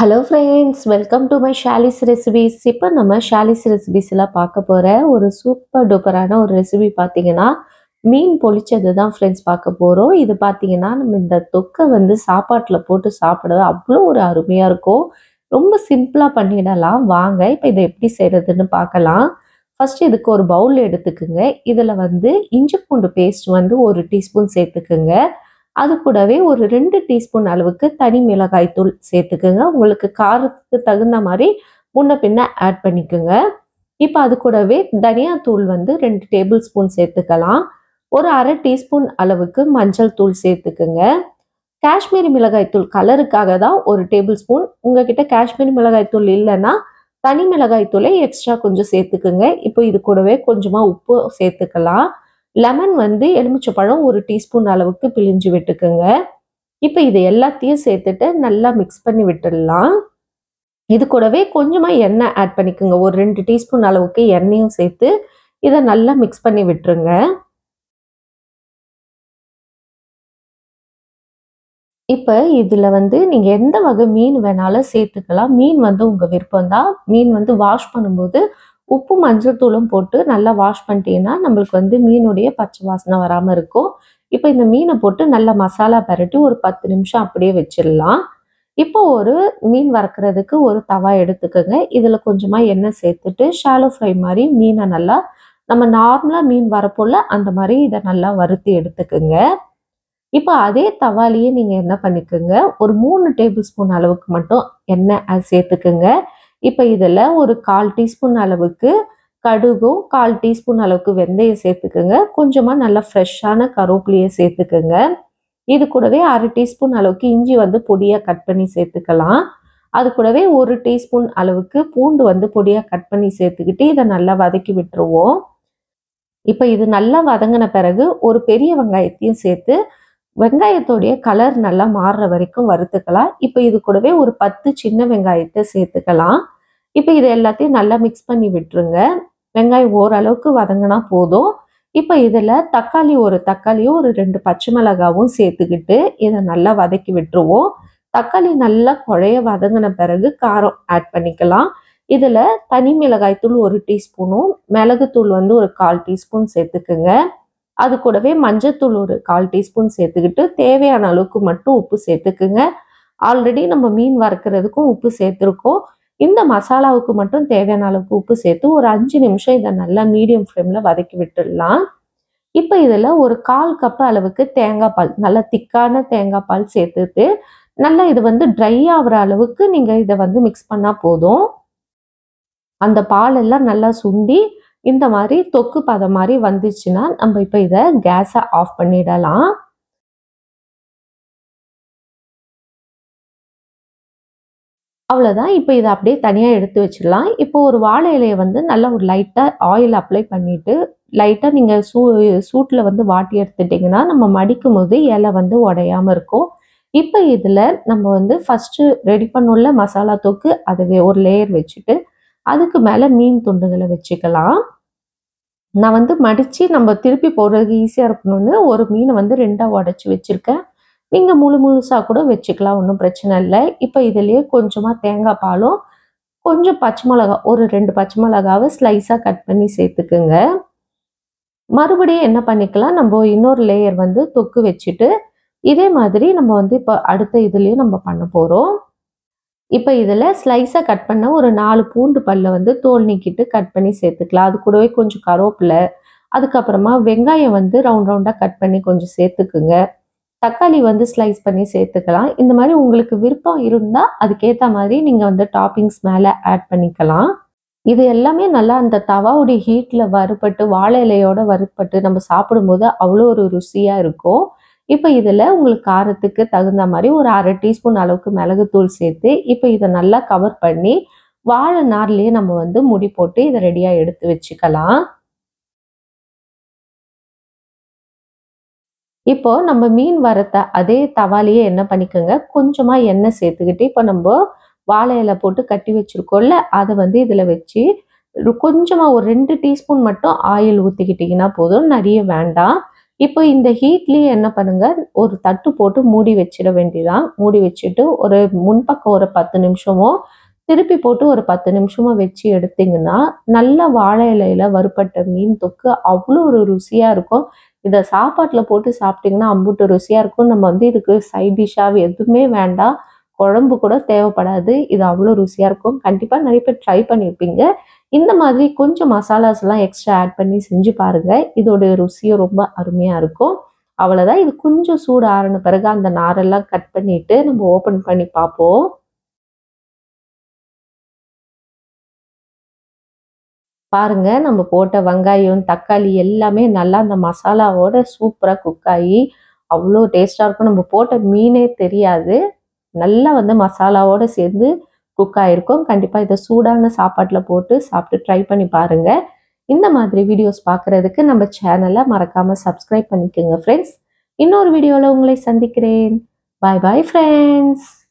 Hello friends, welcome to my Shali's recipes. இப்போ நம்ம ஷாலிஸ் ரெசிபீஸில் பார்க்க போகிற ஒரு சூப்பர் டூப்பரான ஒரு ரெசிபி பார்த்தீங்கன்னா, மீன் பொரிச்சது தான் ஃப்ரெண்ட்ஸ் பார்க்க போகிறோம். இது பார்த்தீங்கன்னா, நம்ம இந்த தொக்கை வந்து சாப்பாட்டில் போட்டு சாப்பிட அவ்வளோ ஒரு அருமையாக இருக்கும். ரொம்ப சிம்பிளாக பண்ணிடலாம். வாங்க இப்போ இதை எப்படி செய்கிறதுன்னு பார்க்கலாம். ஃபஸ்ட்டு இதுக்கு ஒரு பவுல் எடுத்துக்குங்க. இதில் வந்து இஞ்சி பூண்டு பேஸ்ட் வந்து 1 டீஸ்பூன் சேர்த்துக்குங்க. அது கூடவே ஒரு 2 டீஸ்பூன் அளவுக்கு தனி மிளகாய் தூள் சேர்த்துக்குங்க. உங்களுக்கு காரத்துக்கு தகுந்த மாதிரி முன்ன பின்ன ஆட் பண்ணிக்கோங்க. இப்போ அது கூடவே தனியா தூள் வந்து 2 டேபிள் ஸ்பூன் சேர்த்துக்கலாம். ஒரு 1/2 டீஸ்பூன் அளவுக்கு மஞ்சள் தூள் சேர்த்துக்குங்க. காஷ்மீரி மிளகாய் தூள் கலருக்காக தான் 1 டேபிள் ஸ்பூன். உங்ககிட்ட காஷ்மீரி மிளகாய் தூள் இல்லைன்னா தனி மிளகாய் தூளை எக்ஸ்ட்ரா கொஞ்சம் சேர்த்துக்குங்க. இப்போ இது கூடவே கொஞ்சமாக உப்பு சேர்த்துக்கலாம். லெமன் வந்து எலுமிச்சைப்பழம் 1 டீஸ்பூன் அளவுக்கு பிழிஞ்சு விட்டுக்குங்க. இப்போ இது எல்லாத்தையும் சேர்த்துட்டு நல்லா மிக்ஸ் பண்ணி விட்டுடலாம். இது கூடவே கொஞ்சமாக எண்ணெய் ஆட் பண்ணிக்கோங்க. ஒரு 2 டீஸ்பூன் அளவுக்கு எண்ணெயும் சேர்த்து இதை நல்லா மிக்ஸ் பண்ணி விட்டுருங்க. இப்போ இதில் வந்து நீங்கள் எந்த வகை மீன் வேணாலும் சேர்த்துக்கலாம். மீன் வந்து உங்கள் விருப்பம் தான். மீன் வந்து வாஷ் பண்ணும்போது உப்பு மஞ்சள் தூளும் போட்டு நல்லா வாஷ் பண்ணிட்டீங்கன்னா நம்மளுக்கு வந்து மீனுடைய பச்சை வாசனை வராமல் இருக்கும். இப்போ இந்த மீனை போட்டு நல்லா மசாலா பரட்டி ஒரு 10 நிமிஷம் அப்படியே வச்சிடலாம். இப்போ ஒரு மீன் வறுக்கிறதுக்கு ஒரு தவா எடுத்துக்கோங்க. இதில் கொஞ்சமாக எண்ணெய் சேர்த்துட்டு ஷாலோ ஃப்ரை மாதிரி மீனை நல்லா நம்ம நார்மலாக மீன் வரப்போல அந்த மாதிரி இதை நல்லா வறுத்து எடுத்துக்கோங்க. இப்போ அதே தவாலியே நீங்கள் என்ன பண்ணிக்கோங்க, ஒரு 3 டேபிள் ஸ்பூன் அளவுக்கு மட்டும் எண்ணெய் சேர்த்துக்குங்க. இப்போ இதில் ஒரு 1/4 டீஸ்பூன் அளவுக்கு கடுகும் 1/4 டீஸ்பூன் அளவுக்கு வெந்தயம் சேர்த்துக்குங்க. கொஞ்சமாக நல்லா ஃப்ரெஷ்ஷான கருவேப்பிலையை சேர்த்துக்குங்க. இது கூடவே 1/2 டீஸ்பூன் அளவுக்கு இஞ்சி வந்து பொடியாக கட் பண்ணி சேர்த்துக்கலாம். அது கூடவே 1 டீஸ்பூன் அளவுக்கு பூண்டு வந்து பொடியாக கட் பண்ணி சேர்த்துக்கிட்டு இதை நல்லா வதக்கி விட்டுருவோம். இப்போ இது நல்லா வதங்கின பிறகு ஒரு பெரிய வெங்காயத்தையும் சேர்த்து வெங்காயத்தோடைய கலர் நல்லா மாறுற வரைக்கும் வறுத்துக்கலாம். இப்போ இது கூடவே ஒரு 10 சின்ன வெங்காயத்தை சேர்த்துக்கலாம். இப்போ இது எல்லாத்தையும் நல்லா மிக்ஸ் பண்ணி விட்டுருங்க. வெங்காயம் ஓரளவுக்கு வதங்கினா போதும். இப்போ இதில் ஒரு தக்காளியும் ஒரு 2 பச்சை மிளகாவும் சேர்த்துக்கிட்டு இதை நல்லா வதக்கி விட்டுருவோம். தக்காளி நல்லா குழைய வதங்கின பிறகு காரம் ஆட் பண்ணிக்கலாம். இதில் தனி மிளகாய் தூள் 1 டீஸ்பூனும் மிளகுத்தூள் வந்து ஒரு 1/4 டீஸ்பூன் சேர்த்துக்குங்க. அது கூடவே மஞ்சத்தூள் ஒரு 1/4 டீஸ்பூன் சேர்த்துக்கிட்டு தேவையான அளவுக்கு மட்டும் உப்பு சேர்த்துக்குங்க. ஆல்ரெடி நம்ம மீன் வறுக்கிறதுக்கும் உப்பு சேர்த்துருக்கோம். இந்த மசாலாவுக்கு மட்டும் தேவையான அளவுக்கு உப்பு சேர்த்து ஒரு 5 நிமிஷம் இதை நல்லா மீடியம் ஃப்ளேமில் வதக்கி விட்டுடலாம். இப்போ இதில் ஒரு 1/4 கப் அளவுக்கு தேங்காய் பால், நல்லா திக்கான தேங்காய் பால் சேர்த்துட்டு நல்லா இது வந்து ட்ரை ஆகிற அளவுக்கு நீங்கள் இதை வந்து மிக்ஸ் பண்ணால் போதும். அந்த பால் எல்லாம் நல்லா சுண்டி இந்த மாதிரி தொக்கு பதம் மாதிரி வந்துச்சுன்னா நம்ம இப்போ இதை கேஸை ஆஃப் பண்ணிடலாம். அவ்வளோதான். இப்போ இதை அப்படியே தனியாக எடுத்து வச்சிடலாம். இப்போ ஒரு வாழை இலையை வந்து நல்லா ஒரு லைட்டாக ஆயில் அப்ளை பண்ணிவிட்டு லைட்டாக நீங்கள் சூட்டில் வந்து வாட்டி எடுத்துட்டிங்கன்னா நம்ம மடிக்கும் போது இலை வந்து உடையாமல் இருக்கும். இப்போ இதில் நம்ம வந்து ஃபஸ்ட்டு ரெடி பண்ணுள்ள மசாலா தொக்கு அதுவே ஒரு லேயர் வச்சுட்டு அதுக்கு மேலே மீன் துண்டுகளை வச்சுக்கலாம். நான் வந்து மடித்து நம்ம திருப்பி போடுறதுக்கு ஈஸியாக இருக்கணும்னு ஒரு மீனை வந்து 2ஆ உடச்சி வச்சுருக்கேன். நீங்கள் முழுசாக கூட வச்சுக்கலாம், ஒன்றும் பிரச்சனை இல்லை. இப்போ இதுலேயே கொஞ்சமாக தேங்காய் பாலும் கொஞ்சம் பச்சை மிளகா ஒரு 2 பச்சை மிளகாவை ஸ்லைஸாக கட் பண்ணி சேர்த்துக்குங்க. மறுபடியும் என்ன பண்ணிக்கலாம், நம்ம இன்னொரு லேயர் வந்து தொக்கு வச்சுட்டு இதே மாதிரி நம்ம வந்து இப்போ அடுத்த இதுலேயும் நம்ம பண்ண போகிறோம். இப்போ இதில் ஸ்லைஸாக கட் பண்ண ஒரு 4 பூண்டு பல்லை வந்து தோல் நீக்கிட்டு கட் பண்ணி சேர்த்துக்கலாம். அது கூடவே கொஞ்சம் கருவேப்பிலை, அதுக்கப்புறமா வெங்காயம் வந்து ரவுண்டாக கட் பண்ணி கொஞ்சம் சேர்த்துக்குங்க. தக்காளி வந்து ஸ்லைஸ் பண்ணி சேர்த்துக்கலாம். இந்த மாதிரி உங்களுக்கு விருப்பம் இருந்தால் அதுக்கேற்ற மாதிரி நீங்கள் வந்து டாப்பிங்ஸ் மேலே ஆட் பண்ணிக்கலாம். இது எல்லாமே நல்லா அந்த தவாவுடைய ஹீட்டில் வறுபட்டு வாழை இலையோட வறுபட்டு நம்ம சாப்பிடும்போது அவ்வளோ ஒரு ருசியாக இருக்கும். இப்போ இதில் உங்களுக்கு காரத்துக்கு தகுந்த மாதிரி ஒரு 1/2 டீஸ்பூன் அளவுக்கு மிளகுத்தூள் சேர்த்து இப்போ இதை நல்லா கவர் பண்ணி வாழை நார்லேயே நம்ம வந்து முடி போட்டு இதை ரெடியாக எடுத்து வச்சுக்கலாம். இப்போ நம்ம மீன் வறுத்த அதே தவாலையே என்ன பண்ணிக்கோங்க, கொஞ்சமாக எண்ணெய் சேர்த்துக்கிட்டு இப்போ நம்ம வாழை இலை போட்டு கட்டி வச்சுருக்கோம்ல அதை வந்து இதில் வச்சு கொஞ்சமாக ஒரு 2 டீஸ்பூன் மட்டும் ஆயில் ஊற்றிக்கிட்டிங்கன்னா போதும், நிறைய வேண்டாம். இப்போ இந்த ஹீட்லயே என்ன பண்ணுங்க, ஒரு தட்டு போட்டு மூடி வச்சிட வேண்டியதான். மூடி வச்சுட்டு ஒரு முன்பக்கம் ஒரு 10 நிமிஷமோ, திருப்பி போட்டு ஒரு 10 நிமிஷமோ வச்சு எடுத்தீங்கன்னா, நல்ல வாழை இலையில வறுபட்ட மீன் தொக்கு அவ்வளோ ஒரு ருசியா இருக்கும். இத சாப்பாட்டுல போட்டு சாப்பிட்டீங்கன்னா, அம்புட்டு ருசியா இருக்கும். நம்ம வந்து இதுக்கு சைட் டிஷ்ஷா எதுவுமே வேண்டாம். குழம்பு கூட தேவைப்படாது. இது அவ்வளோ ருசியா இருக்கும். கண்டிப்பா நெறைய பேர் ட்ரை பண்ணியிருப்பீங்க. இந்த மாதிரி கொஞ்சம் மசாலாஸ்லாம் எக்ஸ்ட்ரா ஆட் பண்ணி செஞ்சு பாருங்க. இதோட ருசியும் ரொம்ப அருமையா இருக்கும். அவ்வளோதான். இது கொஞ்சம் சூடு ஆறுன பிறகு அந்த நாரெல்லாம் கட் பண்ணிட்டு நம்ம ஓப்பன் பண்ணி பார்ப்போம். பாருங்க நம்ம போட்ட வெங்காயம், தக்காளி எல்லாமே நல்லா அந்த மசாலாவோட சூப்பரா குக் ஆகி அவ்வளோ டேஸ்ட்டா இருக்கும். நம்ம போட்ட மீனே தெரியாது. நல்லா வந்து மசாலாவோட சேர்ந்து குக் ஆயிருக்கும். கண்டிப்பா இத சூடான சாப்பாட்டுல போட்டு சாப்பிட்டு ட்ரை பண்ணி பாருங்க. இந்த மாதிரி வீடியோஸ் பார்க்கறதுக்கு நம்ம சேனல மறக்காம சப்ஸ்கிரைப் பண்ணிக்கங்க ஃப்ரெண்ட்ஸ். இன்னொரு வீடியோல உங்களை சந்திக்கிறேன். பாய் பாய் ஃப்ரெண்ட்ஸ்.